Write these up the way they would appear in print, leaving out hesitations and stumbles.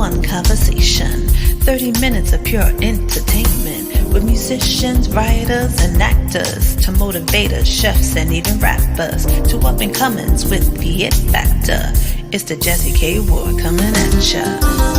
one-on-one conversation. 30 minutes of pure entertainment with musicians, writers, and actors, to motivators, chefs, and even rappers, to up-and-comers with the it factor. It's the Jazzy K Ward coming at ya.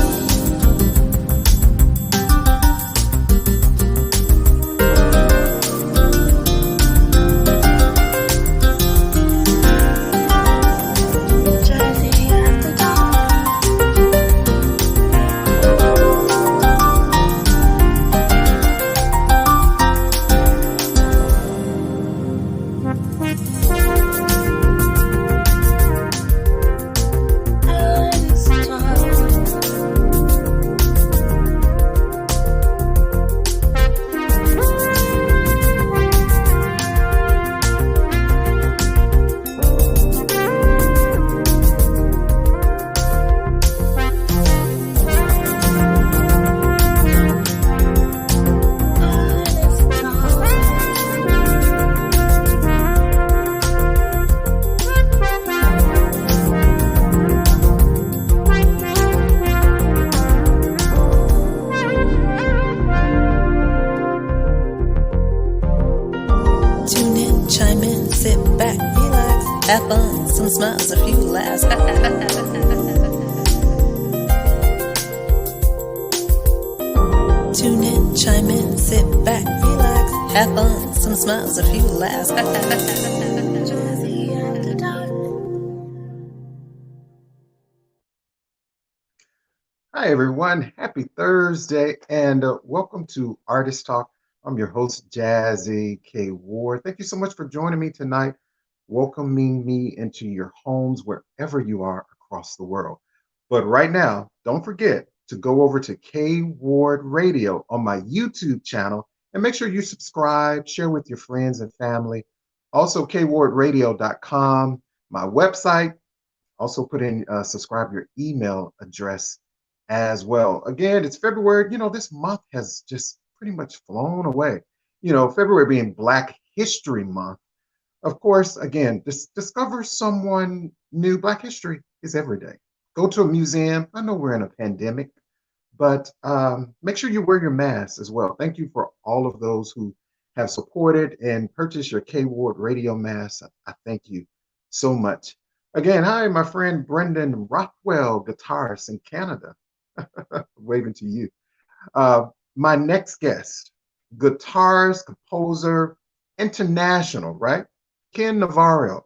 Have fun, some smiles, a few laughs. Tune in, chime in, sit back, relax. Have fun, some smiles, a few laughs. Hi, everyone. Happy Thursday, and welcome to Artist Talk. I'm your host, Jazzy K. Ward. Thank you so much for joining me tonight, welcoming me into your homes wherever you are across the world. But right now, don't forget to go over to K Ward Radio on my YouTube channel and make sure you subscribe, share with your friends and family. Also, kwardradio.com, my website. Also put in, subscribe your email address as well. Again, it's February. You know, this month has just pretty much flown away. You know, February being Black History Month. Of course, again, discover someone new. Black history is every day. Go to a museum. I know we're in a pandemic, but make sure you wear your mask as well. Thank you for all of those who have supported and purchased your K Ward Radio mask. I thank you so much. Again, hi, my friend Brendan Rothwell, guitarist in Canada. Waving to you. My next guest, guitarist, composer, international, right? Ken Navarro.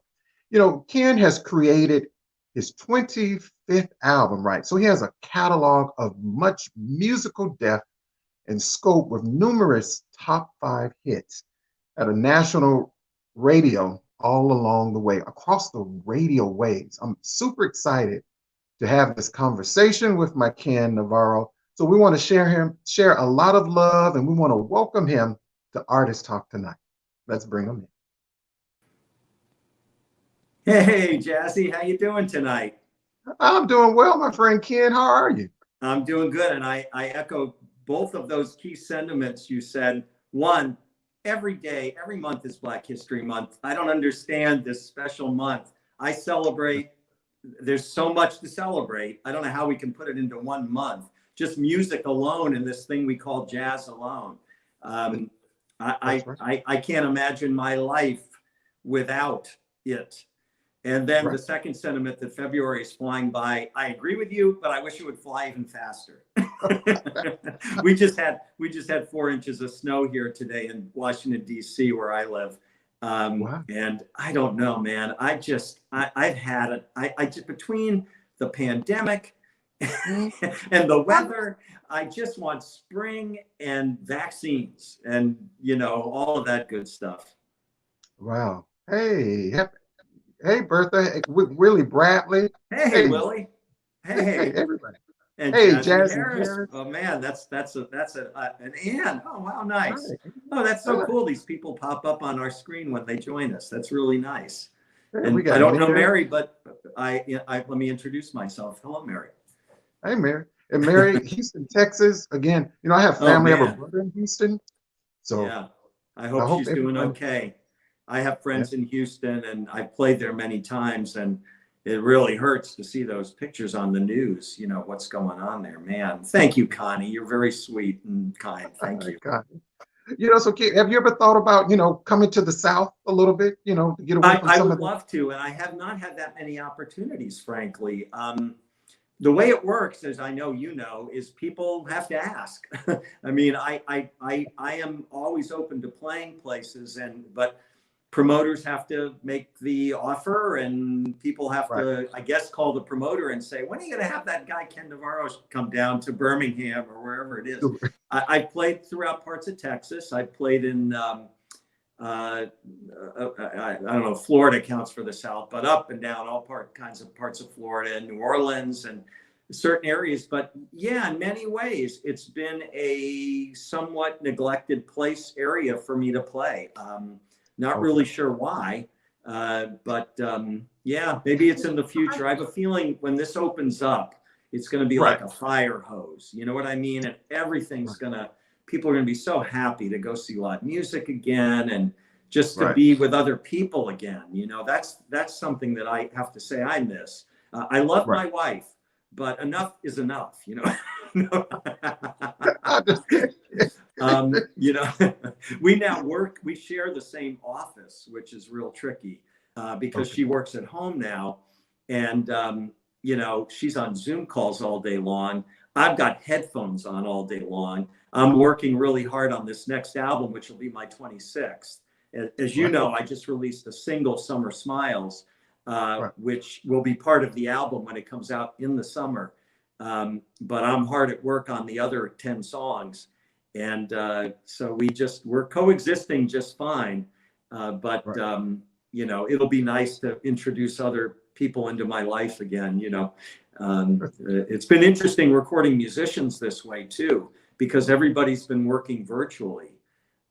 You know, Ken has created his 25th album, right? So he has a catalog of much musical depth and scope with numerous top 5 hits at a national radio all along the way, across the radio waves. I'm super excited to have this conversation with my Ken Navarro. So we want to share a lot of love, and we want to welcome him to Artist Talk tonight. Let's bring him in. Hey, Jazzy, how you doing tonight? I'm doing well, my friend Ken. How are you? I'm doing good, and I echo both of those key sentiments you said. One, every day, every month is Black History Month. I don't understand this special month. I celebrate. There's so much to celebrate. I don't know how we can put it into one month. Just music alone and this thing we call jazz alone. I can't imagine my life without it. And then the second sentiment that February is flying by, I agree with you, but I wish it would fly even faster. we just had 4 inches of snow here today in Washington, D.C., where I live. Wow. And I don't know, man. I've had it. I just, between the pandemic and the weather, I just want spring and vaccines and, you know, all of that good stuff. Wow. Hey, Bertha. Hey, Willie Bradley. Hey, Willie. Hey, everybody. And hey, JAZZIE Harris. Oh man, that's an Ann. Oh wow, nice. Oh, that's so cool. These people pop up on our screen when they join us. That's really nice. And I don't know Mary, but I let me introduce myself. Hello, Mary. Hey, Mary. And Mary, Houston, Texas. Again, you know, I have family. I have a brother in Houston. So yeah, I hope she's doing okay. I have friends in Houston, and I've played there many times. And it really hurts to see those pictures on the news. You know what's going on there, man. Thank you, Connie. You're very sweet and kind. Thank you. God. So Kate, have you ever thought about, coming to the South a little bit, to get away from I some would of the. love to, and I have not had that many opportunities, frankly. The way it works, as I know you know, is people have to ask. I mean, I am always open to playing places, but promoters have to make the offer, and people have Right. to, I guess, call the promoter and say, when are you going to have that guy Ken Navarro come down to Birmingham or wherever it is? I played throughout parts of Texas. I played in I don't know, Florida counts for the South, but up and down all kinds of parts of Florida and New Orleans and certain areas. But yeah, in many ways, it's been a somewhat neglected area for me to play. Not really sure why, but yeah, maybe it's in the future. I have a feeling when this opens up, it's going to be like a fire hose. You know what I mean? And everything's people are going to be so happy to go see live music again and just to be with other people again. That's something that I have to say I miss. I love my wife, but enough is enough, we now we share the same office, which is real tricky because she works at home now. And, she's on Zoom calls all day long. I've got headphones on all day long. I'm working really hard on this next album, which will be my 26th. As you know, I just released a single, Summer Smiles, which will be part of the album when it comes out in the summer. But I'm hard at work on the other 10 songs. And so we're coexisting just fine. But it'll be nice to introduce other people into my life again. It's been interesting recording musicians this way too, because everybody's been working virtually.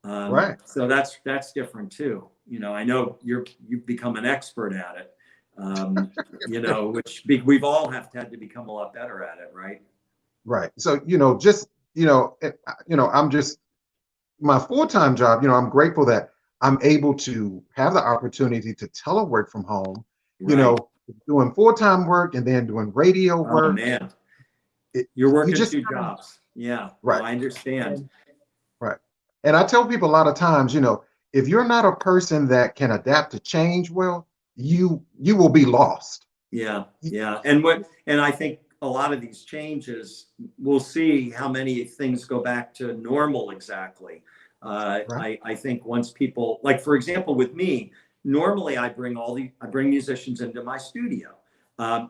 So that's different too. I know you've become an expert at it, which we've all had to become a lot better at it. Right. So, I'm just my full-time job, I'm grateful that I'm able to have the opportunity to telework from home, doing full-time work and then doing radio work. Oh man, you're working two jobs. Yeah. Right. I understand. Right. And I tell people a lot of times, if you're not a person that can adapt to change well, you will be lost. Yeah. Yeah. And I think a lot of these changes, we'll see how many things go back to normal exactly. I think once people, like for example, with me, normally I bring musicians into my studio.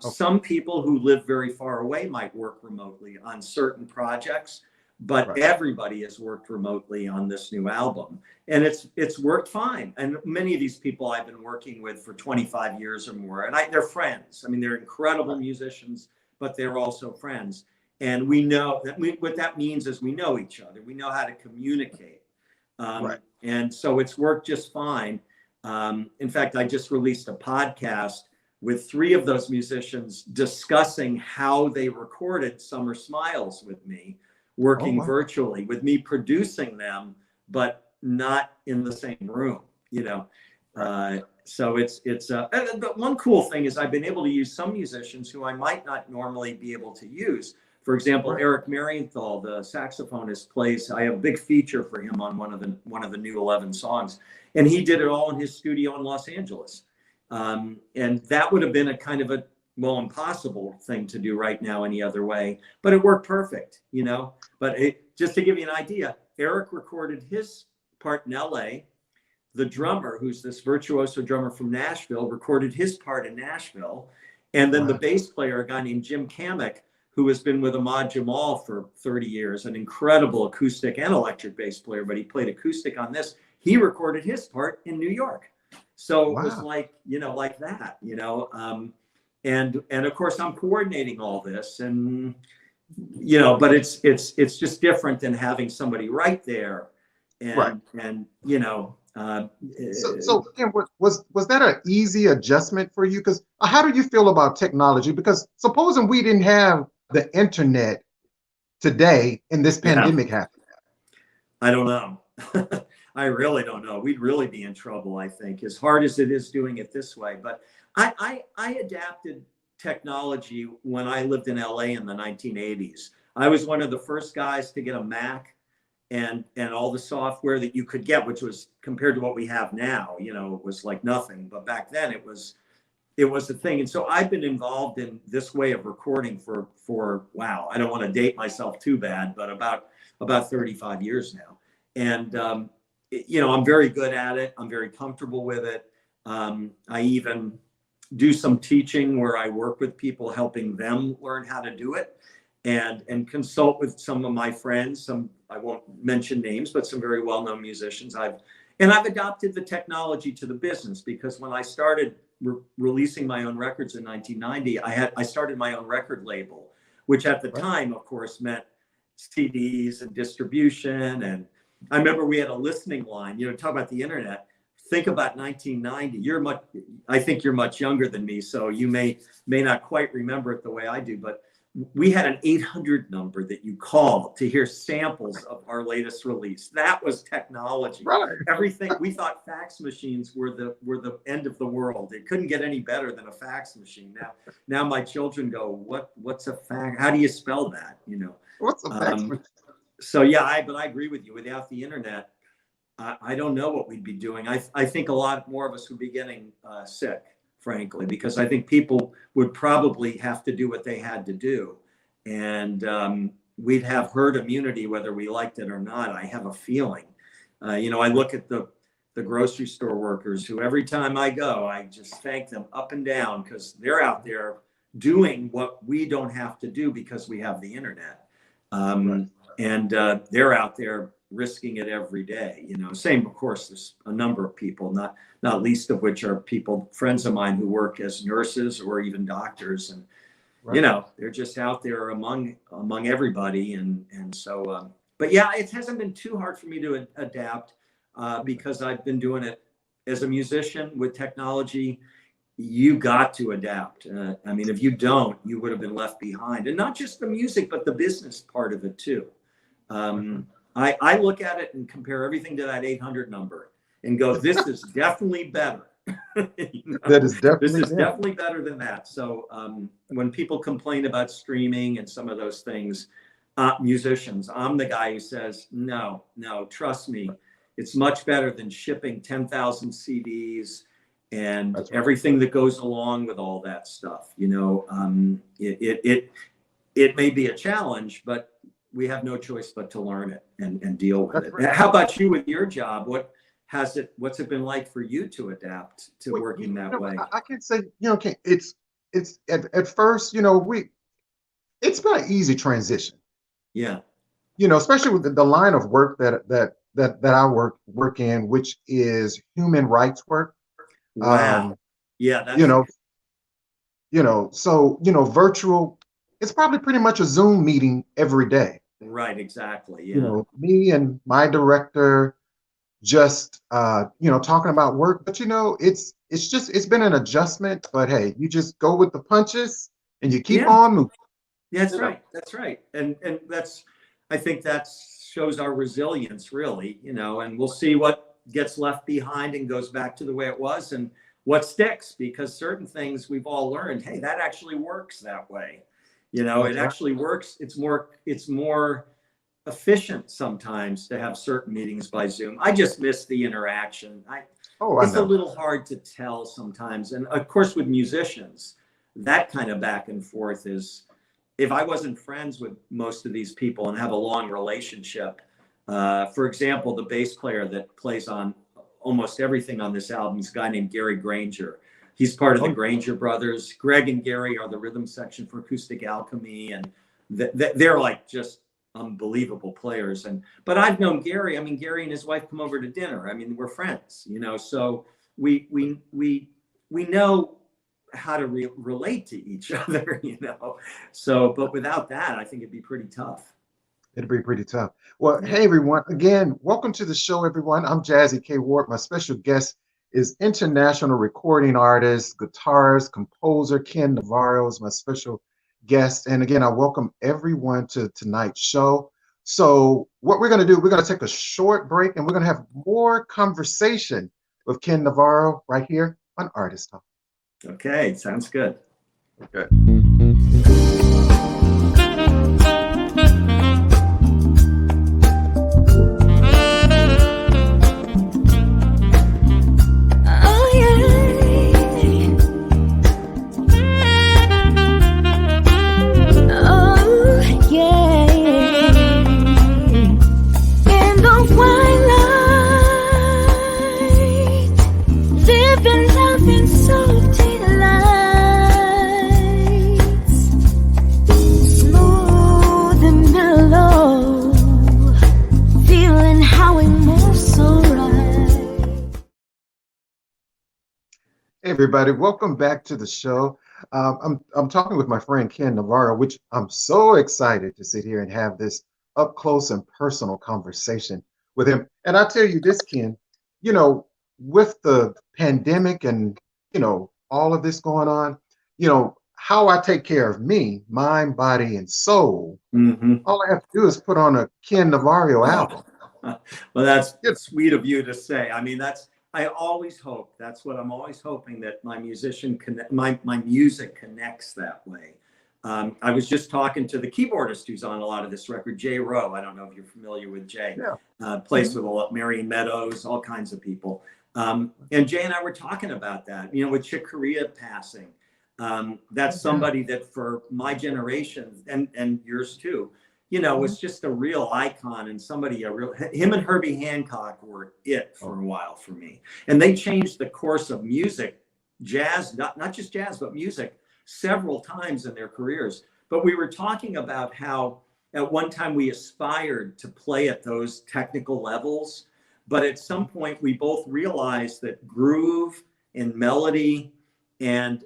Some people who live very far away might work remotely on certain projects, but everybody has worked remotely on this new album, and it's worked fine. And many of these people I've been working with for 25 years or more, and they're friends. I mean, they're incredible musicians, but they're also friends. And we know that what that means is we know each other. We know how to communicate. And so it's worked just fine. In fact, I just released a podcast with 3 of those musicians discussing how they recorded Summer Smiles with me, working virtually, with me producing them, but not in the same room, So but one cool thing is I've been able to use some musicians who I might not normally be able to use. For example, Eric Marienthal, the saxophonist, I have a big feature for him on one of the new 11 songs, and he did it all in his studio in Los Angeles. And that would have been a kind of impossible thing to do right now any other way, but it worked perfect, But just to give you an idea, Eric recorded his part in LA. The drummer, who's this virtuoso drummer from Nashville, recorded his part in Nashville. And then the bass player, a guy named Jim Kamek, who has been with Ahmad Jamal for 30 years, an incredible acoustic and electric bass player, but he played acoustic on this. He recorded his part in New York. So it was like that, and of course I'm coordinating all this, and, but it's just different than having somebody right there. And, So Ken, was that an easy adjustment for you? Because how do you feel about technology? Because supposing we didn't have the internet today and this pandemic happened. I don't know. I really don't know. We'd really be in trouble, I think, as hard as it is doing it this way. But I adapted technology when I lived in LA in the 1980s. I was one of the first guys to get a Mac and all the software that you could get, which was compared to what we have now, you know, it was like nothing. But back then it was a thing. And so I've been involved in this way of recording for wow, I don't want to date myself too bad, but about 35 years now. And you know, I'm very good at it. I'm very comfortable with it. I even do some teaching where I work with people, helping them learn how to do it, and consult with some of my friends. Some, I won't mention names, but some very well-known musicians. I've adopted the technology to the business, because when I started releasing my own records in 1990, I started my own record label, which at the time, of course, meant CDs and distribution. And I remember we had a listening line, you know, talk about the internet. Think about 1990. I think you're much younger than me, so you may not quite remember it the way I do, but we had an 800 number that you called to hear samples of our latest release. That was technology. Right. Everything, we thought fax machines were the end of the world. It couldn't get any better than a fax machine. Now my children go, what's a fax? How do you spell that? You know, What's a fax machine? So yeah, but I agree with you. Without the internet, I don't know what we'd be doing. I think a lot more of us would be getting sick, frankly, because I think people would probably have to do what they had to do. And we'd have herd immunity, whether we liked it or not. I have a feeling. You know, I look at the grocery store workers who every time I go, I just thank them up and down, because they're out there doing what we don't have to do because we have the internet. And they're out there risking it every day. You know, same, of course, there's a number of people, not least of which are friends of mine who work as nurses or even doctors. And, you know, they're just out there among everybody. And so, but yeah, it hasn't been too hard for me to adapt because I've been doing it as a musician with technology. You got to adapt. I mean, if you don't, you would have been left behind. And not just the music, but the business part of it too. I look at it and compare everything to that 800 number and go, this is definitely better. You know? That is definitely, this is definitely better than that. So when people complain about streaming and some of those things, musicians, I'm the guy who says, no, trust me, it's much better than shipping 10,000 CDs and everything that goes along with all that stuff. You know, it may be a challenge, but we have no choice but to learn it and deal with it. How about you with your job? What's it been like for you to adapt to working that way? I can say, you know, it's at first, you know, it's been an easy transition. Yeah. You know, especially with the line of work that I work in, which is human rights work. Wow. Yeah. That's... you know, so, you know, virtual, it's probably pretty much a Zoom meeting every day. Right. Exactly. Yeah. You know, me and my director just, you know, talking about work, but you know, it's been an adjustment, but hey, you just go with the punches and you keep on moving. That's right. That's right. And I think that shows our resilience, really, you know, and we'll see what gets left behind and goes back to the way it was and what sticks, because certain things we've all learned, hey, that actually works that way. You know, it actually works. It's more efficient sometimes to have certain meetings by Zoom. I just miss the interaction. It's a little hard to tell sometimes. And of course, with musicians, that kind of back and forth is, if I wasn't friends with most of these people and have a long relationship, for example, the bass player that plays on almost everything on this album is a guy named Gary Granger. He's part of the Granger brothers. Greg and Gary are the rhythm section for Acoustic Alchemy, and they're like just unbelievable players. But I've known Gary. I mean, Gary and his wife come over to dinner. I mean, we're friends, you know. So we know how to relate to each other, you know. So, but without that, I think it'd be pretty tough. It'd be pretty tough. Well, hey everyone, again, welcome to the show, everyone. I'm Jazzie K. Ward. My special guest is international recording artist, guitarist, composer Ken NAVARRO is my special guest. And again, I welcome everyone to tonight's show. So what we're going to do, we're going to take a short break and we're going to have more conversation with Ken Navarro right here on Artist Talk. Okay, sounds good. Okay. Hey everybody, welcome back to the show. I'm talking with my friend Ken Navarro, which I'm so excited to sit here and have this up close and personal conversation with him. And I tell you this, Ken, you know, with the pandemic and all of this going on, how I take care of me, mind, body, and soul. All I have to do is put on a Ken Navarro album. Well, that's sweet of you to say. I mean, I always hope, that's what I'm always hoping, that my music connects that way. I was just talking to the keyboardist who's on a lot of this record, Jay Rowe. I don't know if you're familiar with Jay. Yeah. Plays with a lot, Marion Meadows, all kinds of people. And Jay and I were talking about that, with Chick Corea passing. That's somebody that for my generation and yours too, was just a real icon and him and Herbie Hancock were it for a while for me. And they changed the course of music, jazz, not just jazz, but music several times in their careers. But we were talking about how at one time we aspired to play at those technical levels. But at some point we both realized that groove and melody and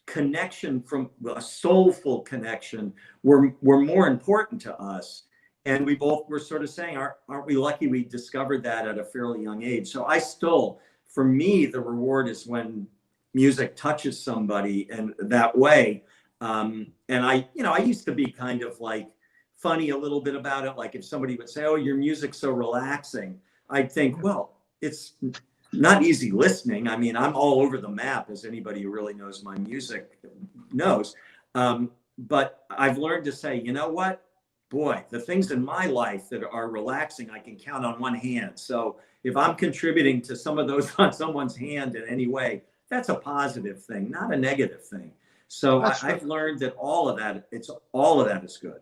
connection, from a soulful connection, were more important to us. And we both were sort of saying, aren't we lucky we discovered that at a fairly young age? So for me, the reward is when music touches somebody in that way. And I used to be kind of like funny a little bit about it. Like if somebody would say, oh, your music's so relaxing, I'd think, well, it's not easy listening. I mean, I'm all over the map, as anybody who really knows my music knows. But I've learned to say, you know what, boy, the things in my life that are relaxing, I can count on one hand. So if I'm contributing to some of those on someone's hand in any way, that's a positive thing, not a negative thing. So I've learned that all of that is good.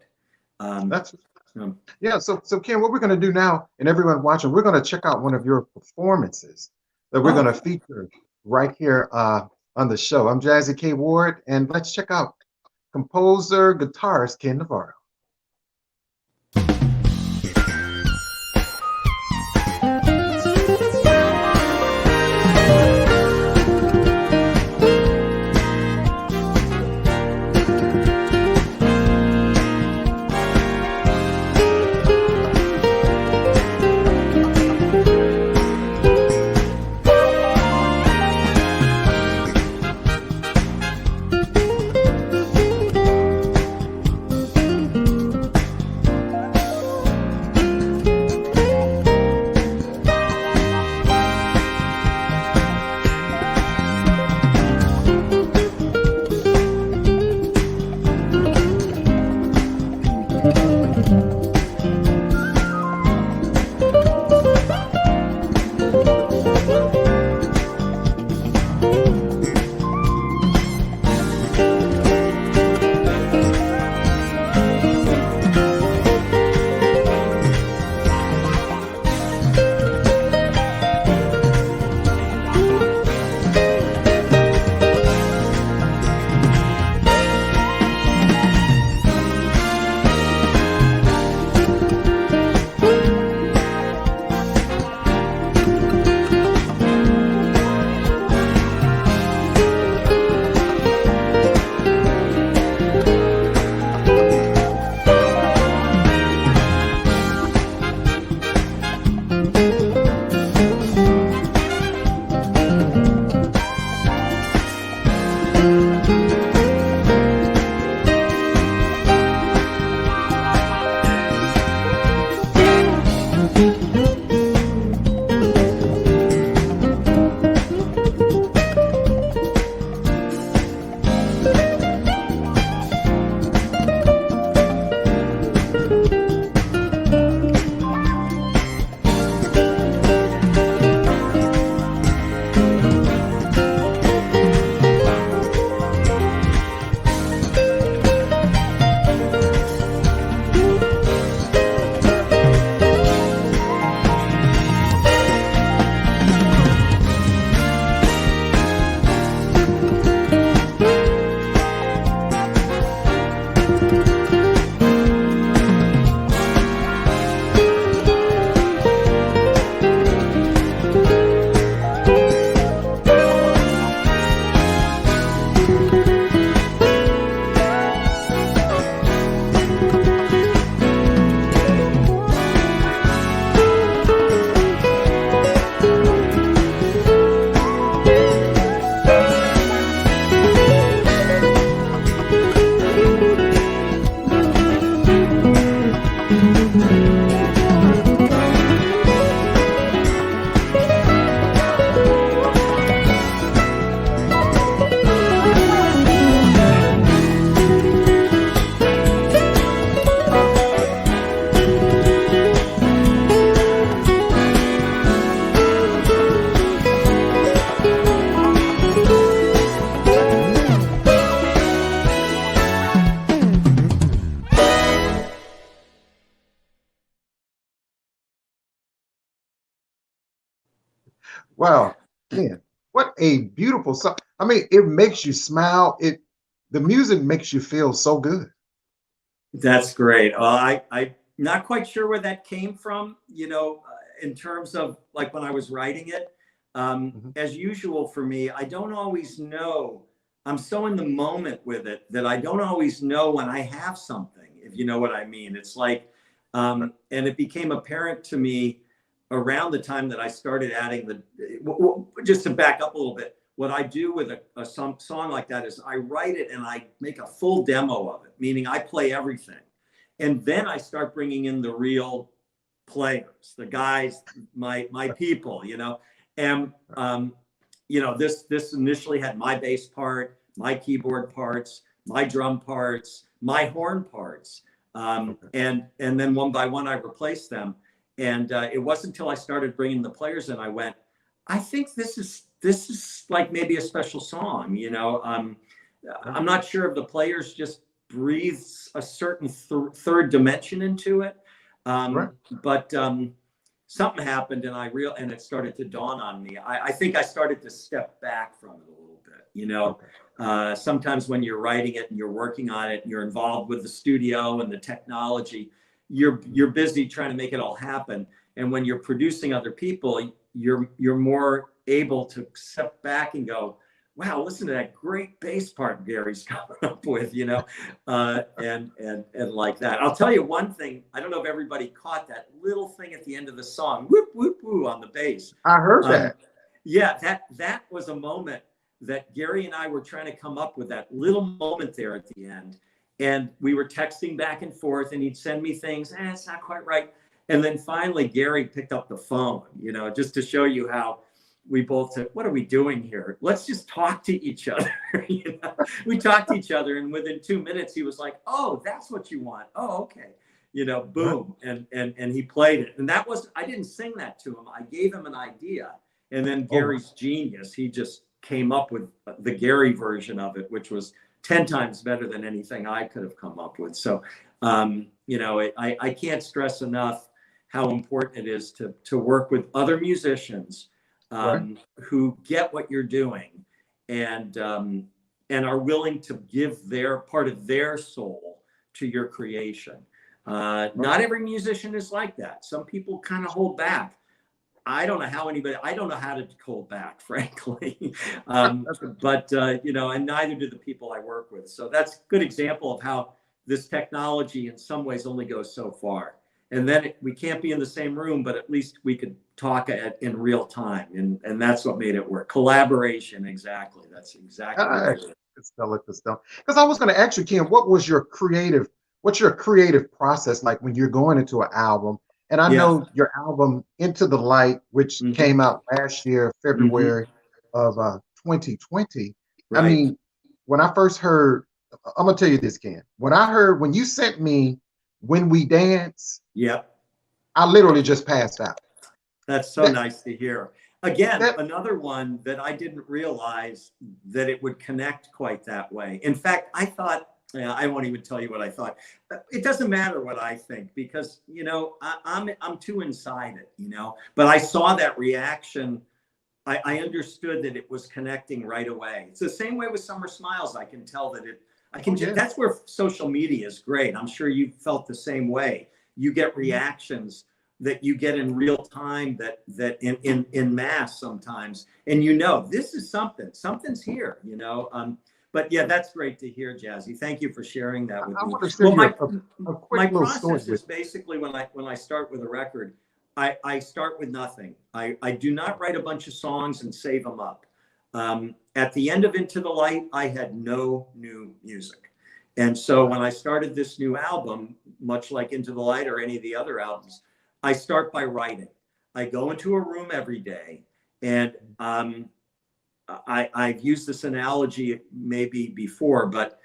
Yeah. So Ken, what we're going to do now, and everyone watching, we're going to check out one of your performances that we're going to feature right here on the show. I'm Jazzie K. Ward, and let's check out composer, guitarist Ken Navarro. Wow, Ken, what a beautiful song. I mean, it makes you smile. The music makes you feel so good. That's great. I not quite sure where that came from, in terms of like when I was writing it. Mhm. As usual for me, I don't always know. I'm so in the moment with it that I don't always know when I have something, if you know what I mean. It's like, Right. and it became apparent to me around the time that I started adding just to back up a little bit, what I do with a song like that is I write it and I make a full demo of it, meaning I play everything. And then I start bringing in the real players, the guys, my people, and this initially had my bass part, my keyboard parts, my drum parts, my horn parts, Okay. and then one by one I replaced them. And it wasn't until I started bringing the players in, I went, I think this is like maybe a special song. Right. I'm not sure if the players just breathe a certain third dimension into it, Right. but something happened, and it started to dawn on me. I think I started to step back from it a little bit. Okay. Sometimes when you're writing it and you're working on it, and you're involved with the studio and the technology, you're busy trying to make it all happen. And when you're producing other people, you're more able to step back and go, wow, listen to that great bass part Gary's coming up with, and like that. I'll tell you one thing. I don't know if everybody caught that little thing at the end of the song, whoop whoop woo on the bass. I heard Um, that. yeah, that was a moment that Gary and I were trying to come up with, that little moment there at the end. And we were texting back and forth, and he'd send me things, it's not quite right. And then finally, Gary picked up the phone, just to show you how we both said, what are we doing here? Let's just talk to each other. We talked to each other, and within 2 minutes, he was like, oh, that's what you want. Oh, okay. Right. Boom. And he played it. And I didn't sing that to him. I gave him an idea. And then Oh, wow. Gary's genius, he just came up with the Gary version of it, which was 10 times better than anything I could have come up with. So, I can't stress enough how important it is to work with other musicians Right. who get what you're doing, and are willing to give their part of their soul to your creation. Right. Not every musician is like that. Some people kind of hold back. I don't know how to hold back, frankly. But and neither do the people I work with. So that's a good example of how this technology in some ways only goes so far. And then we can't be in the same room, but at least we could talk in real time. And that's what made it work. Collaboration, exactly. That's exactly what it is. It's delicate stuff. Because I was going to ask you, Ken, what's your creative process like when you're going into an album? And I Yeah. know your album Into the Light, which Hmm. came out last year, Hmm. February of 2020. I Right. mean, when I first heard, I'm gonna tell you this, Ken. When you sent me When We Dance, Yep. I literally just passed out. That's so That nice to hear. Again, that another one that I didn't realize that it would connect quite that way. In fact, I thought, yeah, I won't even tell you what I thought. It doesn't matter what I think, because I'm too inside it. But I saw that reaction. I understood that it was connecting right away. It's the same way with Summer Smiles. I can tell that I oh can just, yeah. that's where social media is great. I'm sure you felt the same way. You get Mhm. reactions that you get in real time, that in mass sometimes, and this is something's here. But yeah, that's great to hear, Jazzy. Thank you for sharing that with I me. want to share Well, you my a quick my little story process with is basically when I start with a record, I start with nothing. I do not write a bunch of songs and save them up. At the end of Into the Light, I had no new music. And so when I started this new album, much like Into the Light or any of the other albums, I start by writing. I go into a room every day, and I've used this analogy maybe before, but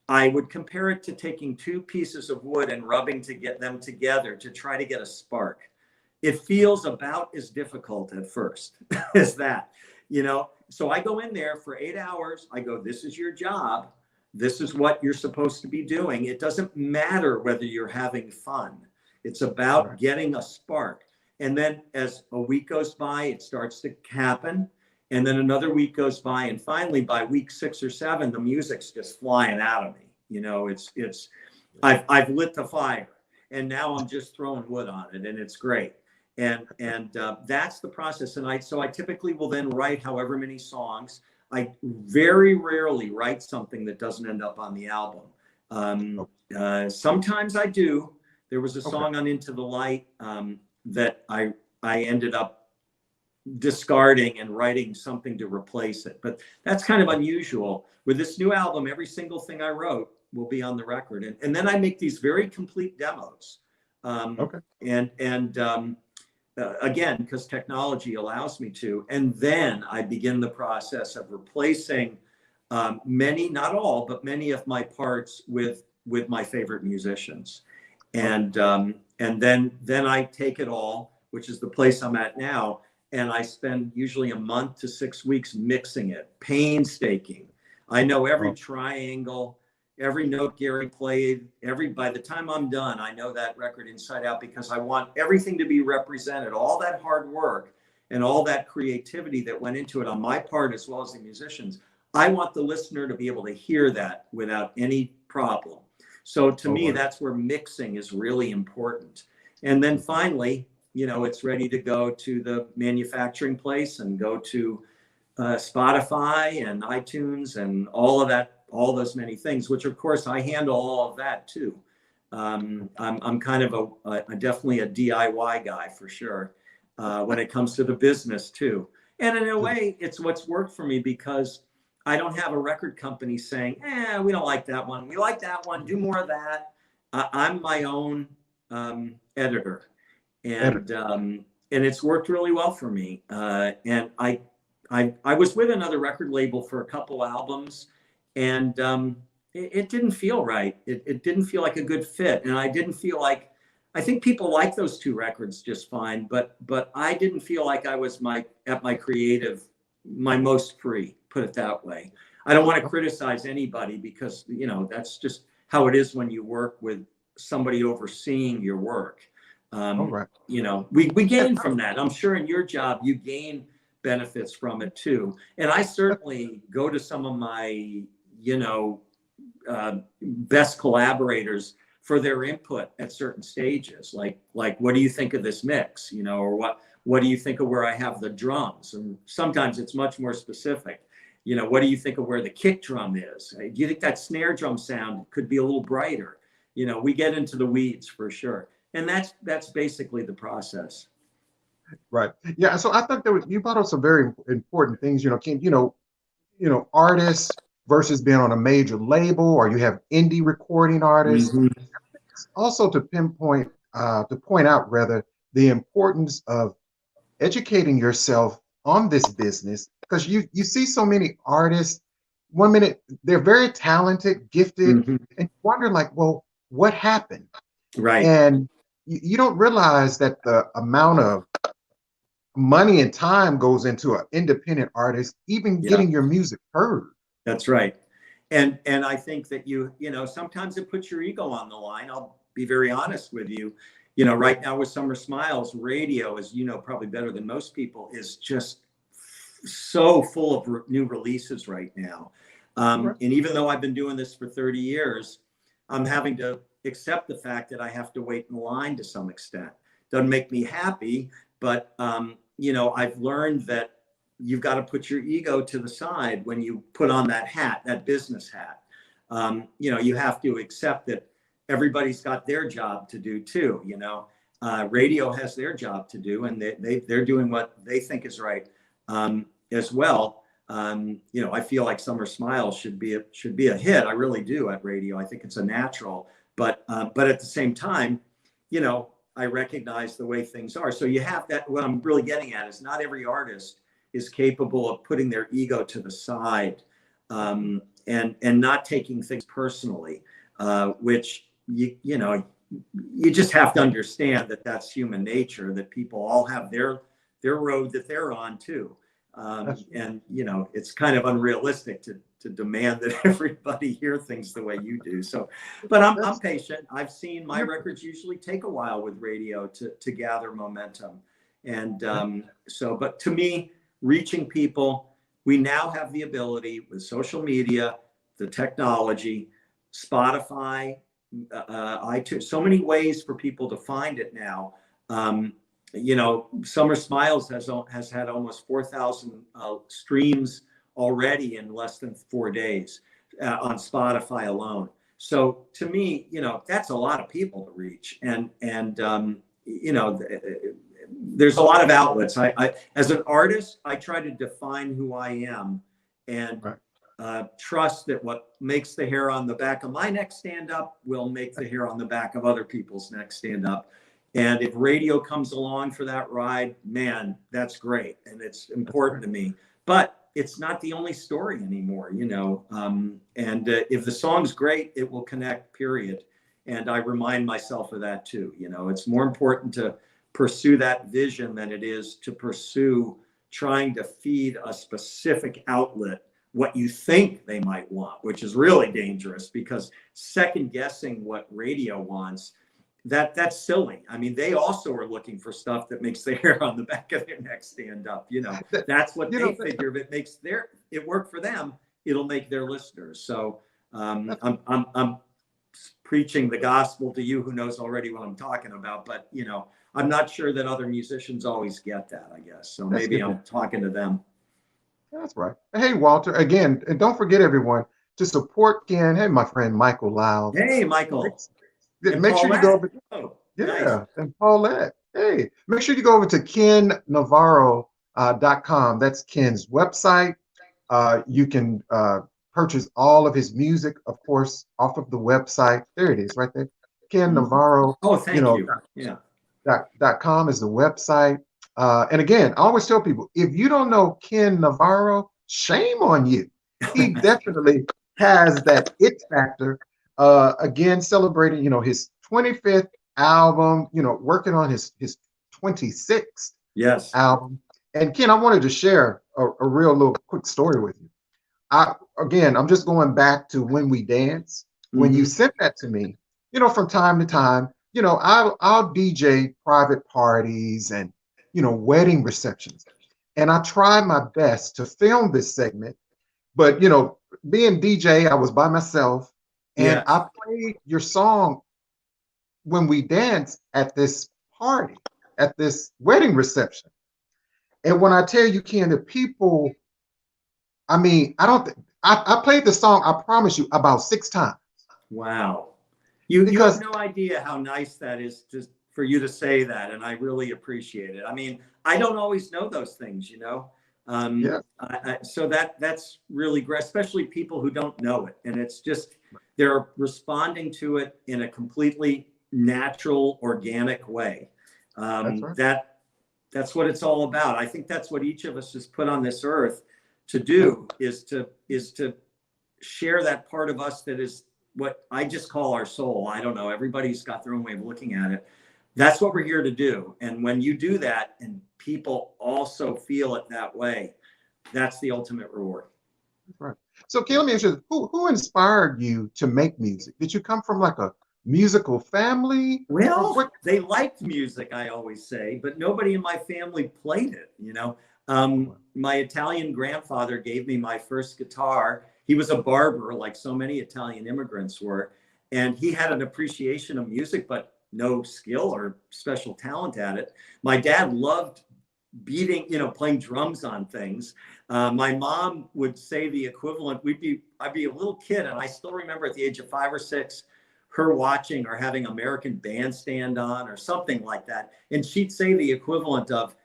I would compare it to taking two pieces of wood and rubbing to get them together to try to get a spark. It feels about as difficult at first as that. So I go in there for 8 hours. I go, this is your job. This is what you're supposed to be doing. It doesn't matter whether you're having fun. It's about right. getting a spark. And then as a week goes by, it starts to happen. And then another week goes by. And finally, by week 6 or 7, the music's just flying out of me. You know, I've lit the fire, and now I'm just throwing wood on it, and it's great. And that's the process. And I typically will then write however many songs. I very rarely write something that doesn't end up on the album. Sometimes I do. There was a song on Into the Light that I ended up discarding and writing something to replace it. But that's kind of unusual. With this new album, every single thing I wrote will be on the record. And then I make these very complete demos. Again, because technology allows me to. And then I begin the process of replacing many, not all, but many of my parts with my favorite musicians. And then I take it all, which is the place I'm at now, and I spend usually a month to 6 weeks mixing it, painstaking. I know every triangle, every note Gary played, by the time I'm done, I know that record inside out, because I want everything to be represented, all that hard work and all that creativity that went into it on my part, as well as the musicians. I want the listener to be able to hear that without any problem. So to me, that's where mixing is really important. And then finally, it's ready to go to the manufacturing place and go to Spotify and iTunes and all of that, all those many things, which of course I handle all of that too. I'm kind of definitely a DIY guy for sure when it comes to the business too. And in a way, it's what's worked for me, because I don't have a record company saying, we don't like that one. We like that one. Do more of that. I'm my own editor. And it's worked really well for me. And I was with another record label for a couple albums, and it didn't feel right. It didn't feel like a good fit. And I didn't feel like, I think people like those 2 records just fine, but I didn't feel like I was at my creative, my most free, put it that way. I don't want to criticize anybody, because, that's just how it is when you work with somebody overseeing your work. We gain from that. I'm sure in your job, you gain benefits from it too. And I certainly go to some of my, best collaborators for their input at certain stages. Like, what do you think of this mix? Or what do you think of where I have the drums? And sometimes it's much more specific. What do you think of where the kick drum is? Do you think that snare drum sound could be a little brighter? We get into the weeds for sure. And that's basically the process. Right. Yeah. So I thought you brought up some very important things. Artists versus being on a major label, or you have indie recording artists. Mm-hmm. Also to point out rather the importance of educating yourself on this business, because you see so many artists. One minute they're very talented, gifted, mm-hmm. and you wonder well, what happened? Right. And you don't realize that the amount of money and time goes into an independent artist, even getting your music heard. That's right. And I think that sometimes it puts your ego on the line. I'll be very honest with you. Right now with Summer Smiles, radio, as probably better than most people, is just so full of new releases right now. And even though I've been doing this for 30 years, I'm having to accept the fact that I have to wait in line to some extent. Doesn't make me happy, but I've learned that you've got to put your ego to the side when you put on that hat, that business hat. You have to accept that everybody's got their job to do too. Radio has their job to do, and they're doing what they think is right as well. I feel like Summer Smiles should be a hit. I really do at radio. I think it's a natural. But at the same time, I recognize the way things are. So you have that. What I'm really getting at is not every artist is capable of putting their ego to the side and not taking things personally, which you just have to understand that that's human nature. That people all have their road that they're on too. And, you know, it's kind of unrealistic to demand that everybody hear things the way you do. So, but I'm patient. I've seen my records usually take a while with radio to gather momentum. And but to me, reaching people, we now have the ability with social media, the technology, Spotify, iTunes, so many ways for people to find it now. You know, Summer Smiles has had almost 4,000 streams already in less than 4 days on Spotify alone. So to me, you know, that's a lot of people to reach, and you know, there's a lot of outlets. I as an artist, I try to define who I am, and trust that what makes the hair on the back of my neck stand up will make the hair on the back of other people's necks stand up. And if radio comes along for that ride, man, that's great. And it's important to me. But it's not the only story anymore, you know. If the song's great, it will connect, period. And I remind myself of that too. You know, it's more important to pursue that vision than it is to pursue trying to feed a specific outlet what you think they might want, which is really dangerous, because second guessing what radio wants, that's silly. I mean, they also are looking for stuff that makes the hair on the back of their neck stand up. You know, that's what they figure. If it makes it work for them, it'll make their listeners. So I'm preaching the gospel to you who knows already what I'm talking about. But, you know, I'm not sure that other musicians always get that, I guess. So maybe I'm talking to them. That's right. Hey, Walter, again, and don't forget, everyone, to support Ken. Hey, my friend Michael Lau. Hey, Michael. Make sure you go over. Nice. And Paulette. Hey, make sure you go over to KenNavarro.com. That's Ken's website. You can purchase all of his music, of course, off of the website. There it is, right there. Ken Navarro. Oh, thank you. Yeah. .com is the website. And again, I always tell people, if you don't know Ken Navarro, shame on you. He definitely has that it factor. Again, celebrating, you know, his 25th album, you know, working on his 26th album. And Ken, I wanted to share a real little quick story with you. I'm just going back to When We Dance. When you sent that to me, you know, from time to time, you know, I'll DJ private parties and, you know, wedding receptions. And I tried my best to film this segment, but, you know, being DJ, I was by myself, and I played your song When We Dance at this party, at this wedding reception. And when I tell you, Ken, the people, I mean, I played the song, I promise you, about 6 times. Wow. You have no idea how nice that is just for you to say that, and I really appreciate it. I mean, I don't always know those things, you know. So that's really great, especially people who don't know it, and it's just they're responding to it in a completely natural, organic way. That's what it's all about. I think that's what each of us is put on this earth to do, is to share that part of us that is what I just call our soul. I don't know. Everybody's got their own way of looking at it. That's what we're here to do. And when you do that and people also feel it that way, that's the ultimate reward. Right. So, Ken, let me ask you, who inspired you to make music? Did you come from like a musical family? Well, they liked music, I always say, but nobody in my family played it, you know. My Italian grandfather gave me my first guitar. He was a barber, like so many Italian immigrants were, and he had an appreciation of music, but no skill or special talent at it. My dad loved beating, you know, playing drums on things. My mom would say the equivalent. I'd be a little kid, and I still remember at the age of 5 or 6, her watching or having American Bandstand on or something like that, and she'd say the equivalent of,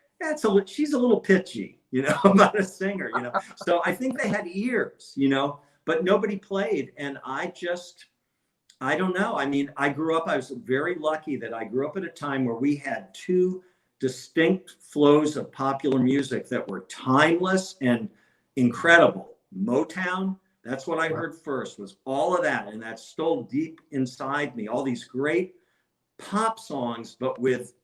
she's a little pitchy, you know, about a singer, you know. So I think they had ears, you know, but nobody played. And I don't know. I mean, I was very lucky that I grew up at a time where we had 2 distinct flows of popular music that were timeless and incredible. Motown, that's what I heard first, was all of that. And that's still deep inside me. All these great pop songs, but with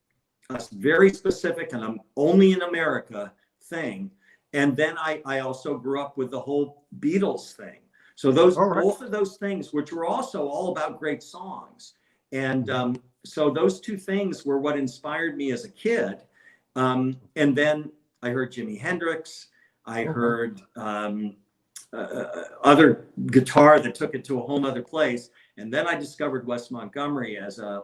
a very specific, and I'm only in America thing. And then I also grew up with the whole Beatles thing. So those All right. both of those things, which were also all about great songs. And Mm-hmm. so those two things were what inspired me as a kid. And then I heard Jimi Hendrix. I heard other guitar that took it to a whole nother place. And then I discovered Wes Montgomery as a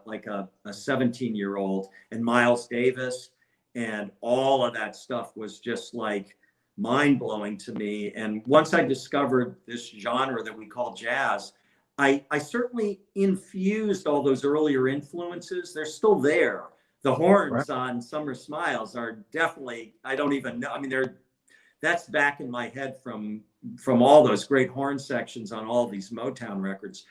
17-year-old, and Miles Davis, and all of that stuff was just like mind blowing to me. And once I discovered this genre that we call jazz, I certainly infused all those earlier influences. They're still there. The horns on Summer Smiles are definitely, I don't even know. I mean, that's back in my head from all those great horn sections on all these Motown records.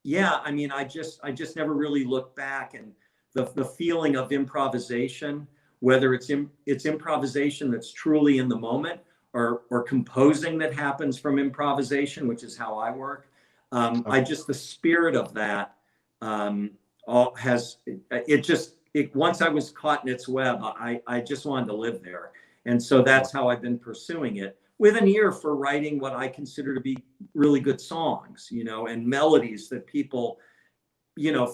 Yeah, I mean, I just never really looked back, and the feeling of improvisation, whether it's improvisation that's truly in the moment, or composing that happens from improvisation, which is how I work. The spirit of that once I was caught in its web, I just wanted to live there. And so that's how I've been pursuing it, with an ear for writing what I consider to be really good songs, and melodies that people,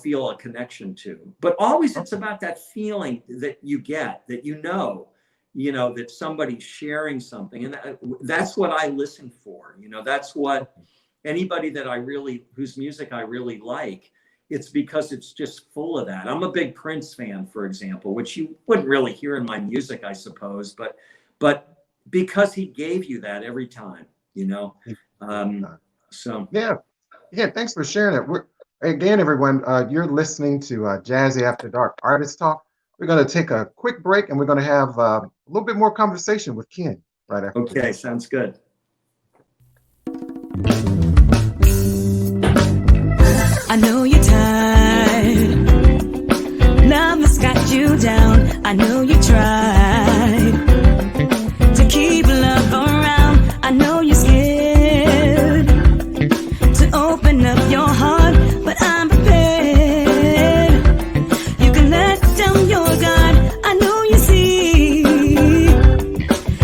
feel a connection to. But always it's about that feeling that you get, that that somebody's sharing something. And that's what I listen for. That's what anybody whose music I really like, it's because it's just full of that. I'm a big Prince fan, for example, which you wouldn't really hear in my music, I suppose, but because he gave you that every time, so. Yeah, thanks for sharing it. Again, everyone, you're listening to Jazzy After Dark Artist Talk. We're going to take a quick break, and we're going to have a little bit more conversation with Ken right after Okay, this. sounds good. I know you're tired. Love has got you down. I know you tried to keep love around. I know you're scared to open up your heart, but I'm prepared. You can let down your guard. I know you see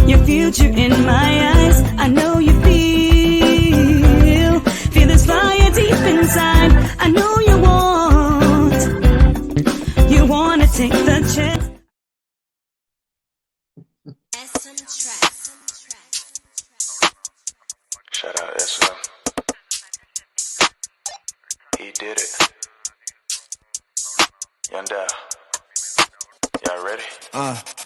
your future in my eyes. I know you feel this fire deep inside. I know you want to take the chance. Shout out SM. He did it. Yonder. Y'all ready?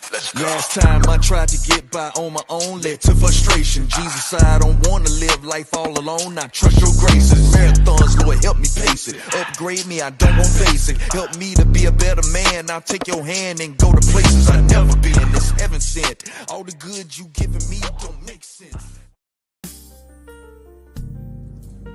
Let's go. Last time I tried to get by on my own led to frustration. Jesus said I don't want to live life all alone. I trust your graces. Marathons, Lord, help me pace it. Upgrade me, I don't want basic. Help me to be a better man. I'll take your hand and go to places I've never been. It's heaven sent. All the good you giving me don't make sense.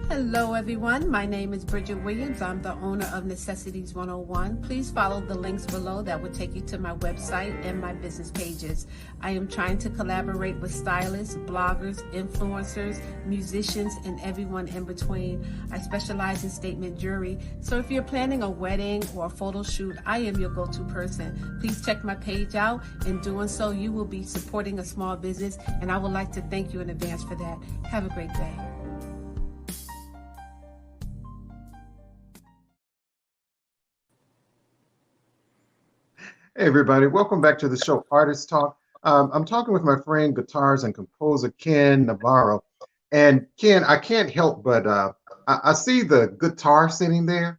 Hello everyone, my name is Bridget Williams. I'm the owner of Necessities 101. Please follow the links below that will take you to my website and my business pages. I am trying to collaborate with stylists, bloggers, influencers, musicians, and everyone in between. I specialize in statement jewelry, so if you're planning a wedding or a photo shoot, I am your go-to person. Please check my page out. In doing so, you will be supporting a small business, and I would like to thank you in advance for that. Have a great day. Hey, everybody. Welcome back to the show, Artist Talk. I'm talking with my friend, guitars and composer Ken Navarro. And Ken, I can't help but I see the guitar sitting there,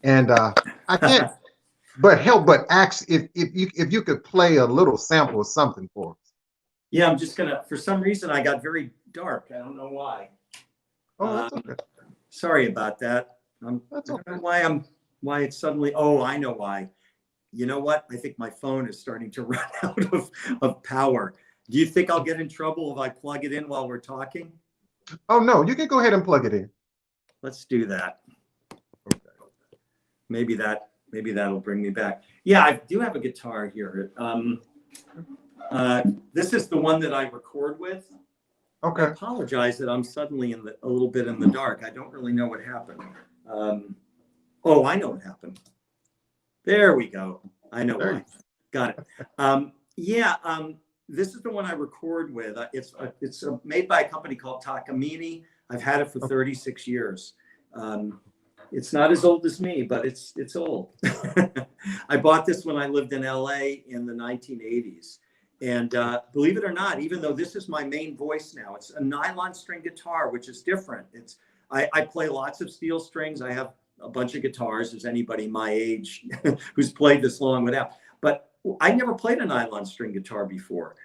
and I can't but help but ask if you could play a little sample of something for us. Yeah, I'm just gonna. For some reason, I got very dark. I don't know why. Oh, that's okay. Sorry about that. That's I don't know why it's suddenly. Oh, I know why. You know what? I think my phone is starting to run out of power. Do you think I'll get in trouble if I plug it in while we're talking? Oh, no, you can go ahead and plug it in. Let's do that. Maybe that'll bring me back. Yeah, I do have a guitar here. This is the one that I record with. Okay. I apologize that I'm suddenly a little bit in the dark. I don't really know what happened. Oh, I know what happened. There we go. I know why. Got it. this is the one I record with. It's made by a company called Takamine. I've had it for 36 years. It's not as old as me, but it's old. I bought this when I lived in LA in the 1980s. And believe it or not, even though this is my main voice now, it's a nylon string guitar, which is different. I play lots of steel strings. I have a bunch of guitars, as anybody my age who's played this long without. But I never played a nylon string guitar before.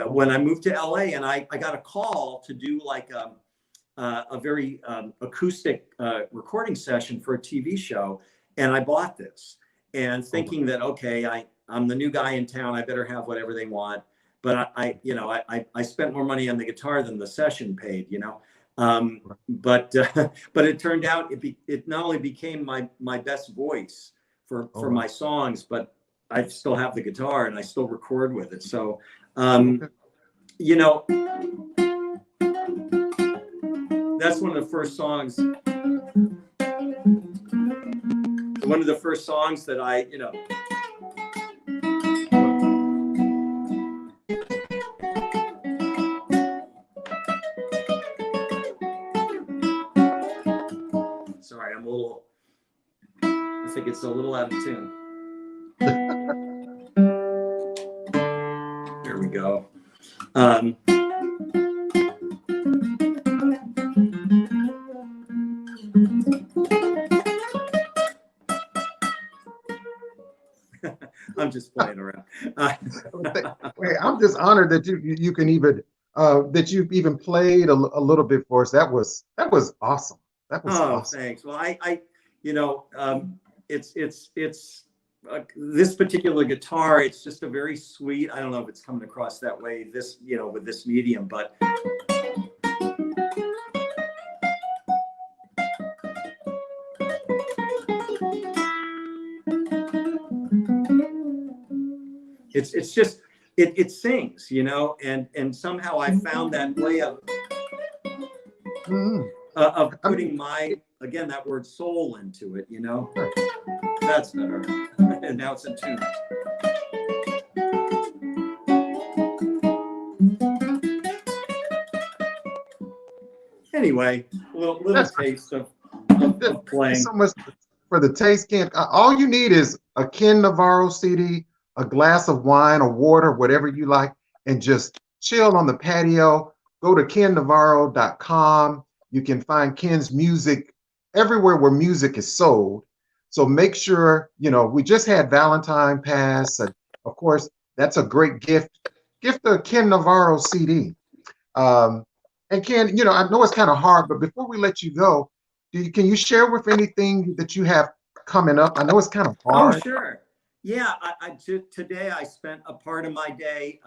When I moved to LA, and I got a call to do like a very acoustic recording session for a TV show, and I bought this, and thinking that, okay, I'm the new guy in town, I better have whatever they want. But I spent more money on the guitar than the session paid, you know. But it turned out it not only became my best voice for my songs, but I still have the guitar and I still record with it. So, you know, that's one of the first songs. One of the first songs that I, you know. Sorry, I think it's a little out of tune. There we go. I'm just playing around. Wait, I'm just honored that you can even that you've even played a little bit for us. That was awesome. That was awesome. Thanks. Well, you know, it's this particular guitar. It's just a very sweet. I don't know if it's coming across that way. This, you know, with this medium, but. It's just it sings, you know, and somehow I found that way of putting again that word soul into it, you know. That's better. And now it's in tune. Anyway, a little taste of playing. So much for the taste, Ken. All you need is a Ken Navarro CD, a glass of wine or water, whatever you like, and just chill on the patio. Go to kennavarro.com. You can find Ken's music everywhere where music is sold. So make sure, you know, we just had Valentine pass. And of course, that's a great gift. Gift the Ken Navarro CD. And Ken, you know, I know it's kind of hard, but before we let you go, can you share with anything that you have coming up? I know it's kind of hard. Oh, sure. Yeah, today I spent a part of my day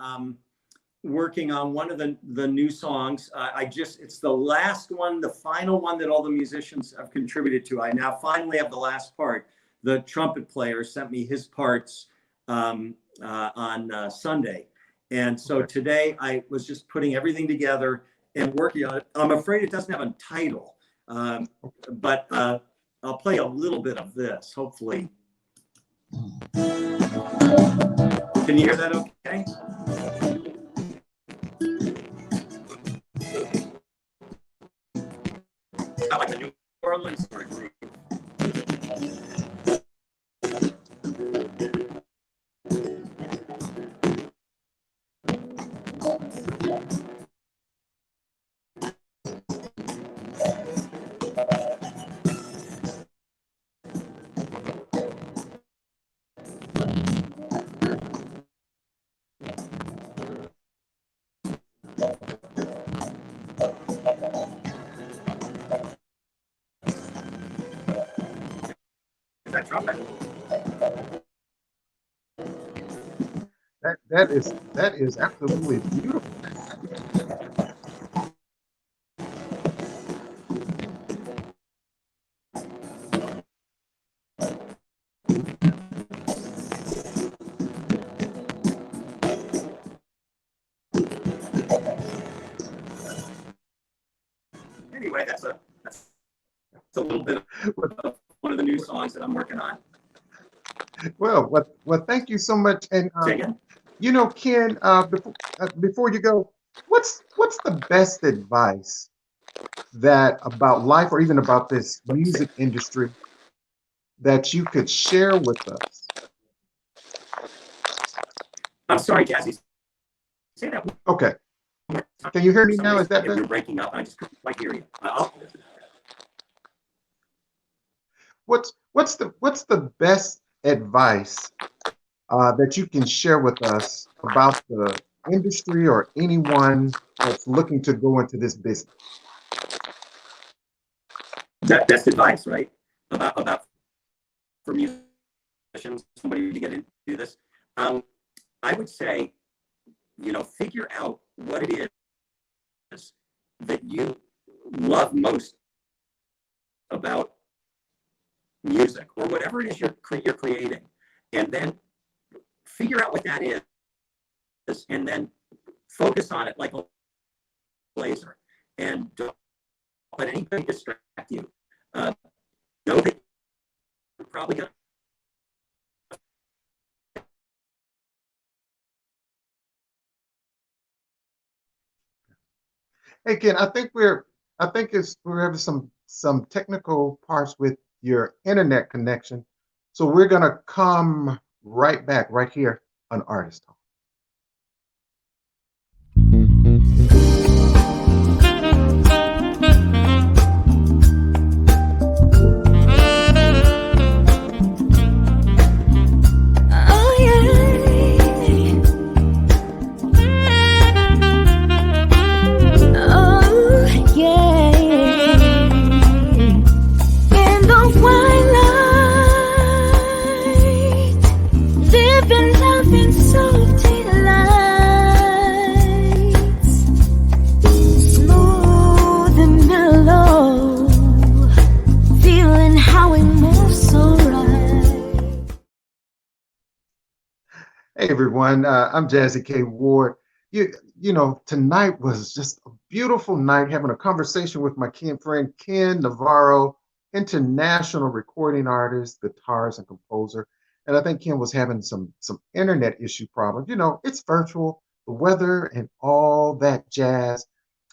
working on one of the new songs. It's the last one, the final one that all the musicians have contributed to. I now finally have the last part. The trumpet player sent me his parts on Sunday. And so today I was just putting everything together and working on it. I'm afraid it doesn't have a title, but I'll play a little bit of this, hopefully. Can you hear that okay? I like the New Orleans sort of group. That is absolutely beautiful. Anyway, that's a little bit of one of the new songs that I'm working on. Well, thank you so much. And Ken, before you go, what's the best advice that about life or even about this music industry that you could share with us? I'm sorry, Jazzy. Say that one Okay. more time. Can you hear me For some now? Is reason, that you're better? breaking up. I just couldn't quite hear you. What's the best advice that you can share with us about the industry or anyone that's looking to go into this business? Best advice, right? About for musicians, somebody to get into this. I would say, figure out what it is that you love most about music or whatever it is you're creating, and then figure out what that is, and then focus on it like a laser, and don't let anybody distract you. Know that you're probably going to. Hey Ken, we're having some technical parts with your internet connection. So we're gonna come right back right here on Artist Talk. Oh yeah. Oh yeah. In the twilight, living love in soft delights, smooth and mellow, feeling how we move so right. Hey everyone, I'm Jazzy K. Ward. Tonight was just a beautiful night having a conversation with my friend Ken Navarro, international recording artist, guitarist, and composer. And I think Ken was having some internet issue problems. It's virtual, the weather, and all that jazz.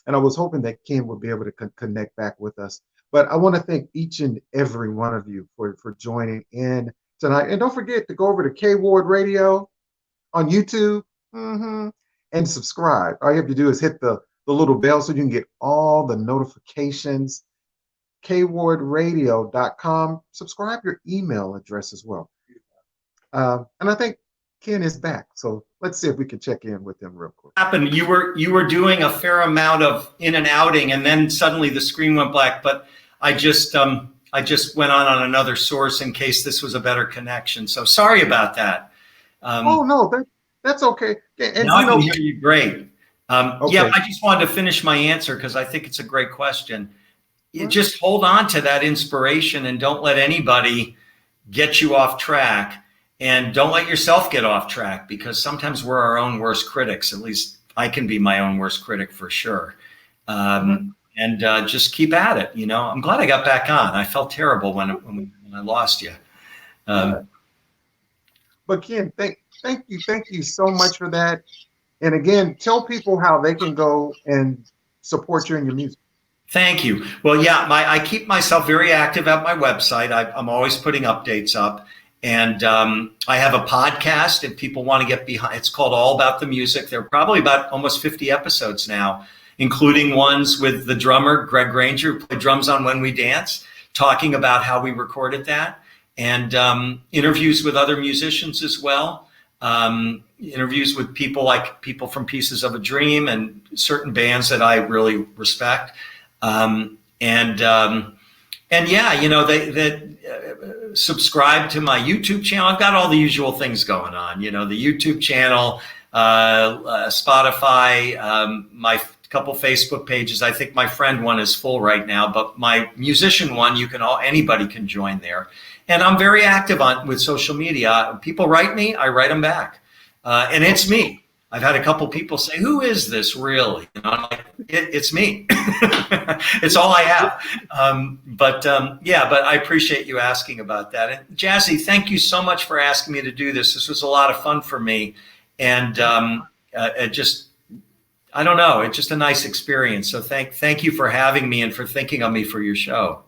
And I was hoping that Ken would be able to connect back with us. But I want to thank each and every one of you for joining in tonight. And don't forget to go over to K Ward Radio on YouTube, and subscribe. All you have to do is hit the little bell so you can get all the notifications. kwardradio.com. Subscribe your email address as well. And I think Ken is back. So let's see if we can check in with him real quick. Happened. You were doing a fair amount of in and outing, and then suddenly the screen went black. But I just went on another source in case this was a better connection. So sorry about that. Oh no, that's okay. And now I can hear you great. Okay. Yeah, I just wanted to finish my answer because I think it's a great question. You just hold on to that inspiration and don't let anybody get you off track, and don't let yourself get off track, because sometimes we're our own worst critics. At least I can be my own worst critic for sure. And just keep at it. I'm glad I got back on. I felt terrible when I lost you. But Ken, thank you so much for that. And again, tell people how they can go and support you in your music. Thank you. Well, yeah, I keep myself very active at my website. I'm always putting updates up. And I have a podcast if people want to get behind. It's called All About the Music. There are probably about almost 50 episodes now, including ones with the drummer, Greg Granger, who played drums on When We Dance, talking about how we recorded that, and interviews with other musicians as well. Interviews with people from Pieces of a Dream and certain bands that I really respect. And yeah, they subscribe to my YouTube channel. I've got all the usual things going on, the YouTube channel, Spotify, my couple Facebook pages. I think my friend one is full right now, but my musician one, anybody can join there. And I'm very active with social media. People write me, I write them back. And it's me. I've had a couple people say, "Who is this really?" I'm like, it's me. It's all I have. But I appreciate you asking about that. And Jazzy, thank you so much for asking me to do this. This was a lot of fun for me. and it just, I don't know, it's just a nice experience. So thank you for having me and for thinking of me for your show.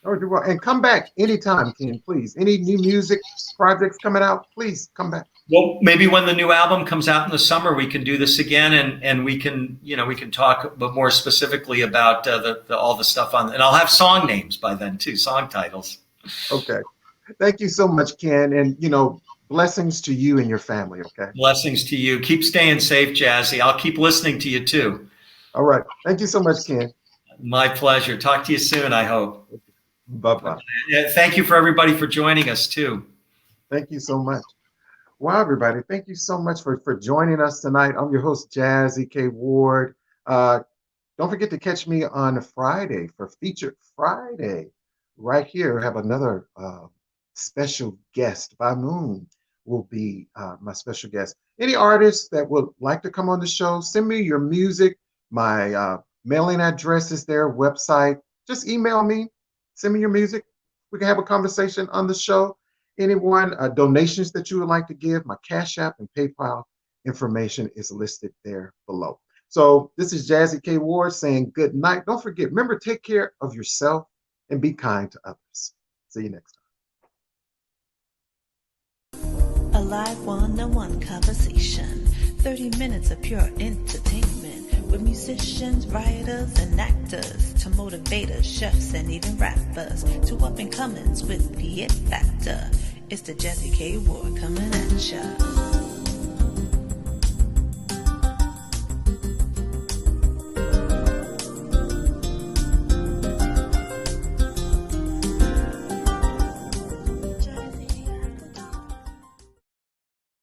Oh, you're welcome. And come back anytime, Ken, please. Any new music projects coming out, please come back. Well, maybe when the new album comes out in the summer, we can do this again, and we can talk more specifically about all the stuff on, and I'll have song names by then too, song titles. Okay. Thank you so much, Ken. And, blessings to you and your family, okay? Blessings to you. Keep staying safe, Jazzy. I'll keep listening to you too. All right. Thank you so much, Ken. My pleasure. Talk to you soon, I hope. Bye-bye. Thank you for everybody for joining us too. Thank you so much. Wow, everybody. Thank you so much for joining us tonight. I'm your host, Jazzie K. Ward. Don't forget to catch me on Friday for Featured Friday. Right here, I have another special guest. Moon will be my special guest. Any artists that would like to come on the show, send me your music. My mailing address is there, website. Just email me. Send me your music. We can have a conversation on the show. Anyone, donations that you would like to give, my Cash App and PayPal information is listed there below. So this is Jazzie K. Ward saying good night. Don't forget, remember, take care of yourself and be kind to others. See you next time. A live one-on-one conversation, 30 minutes of pure entertainment with musicians, writers, and actors, to motivators, chefs, and even rappers, to up-and-comings with the it factor. It's the Jazzie K. Ward coming at ya.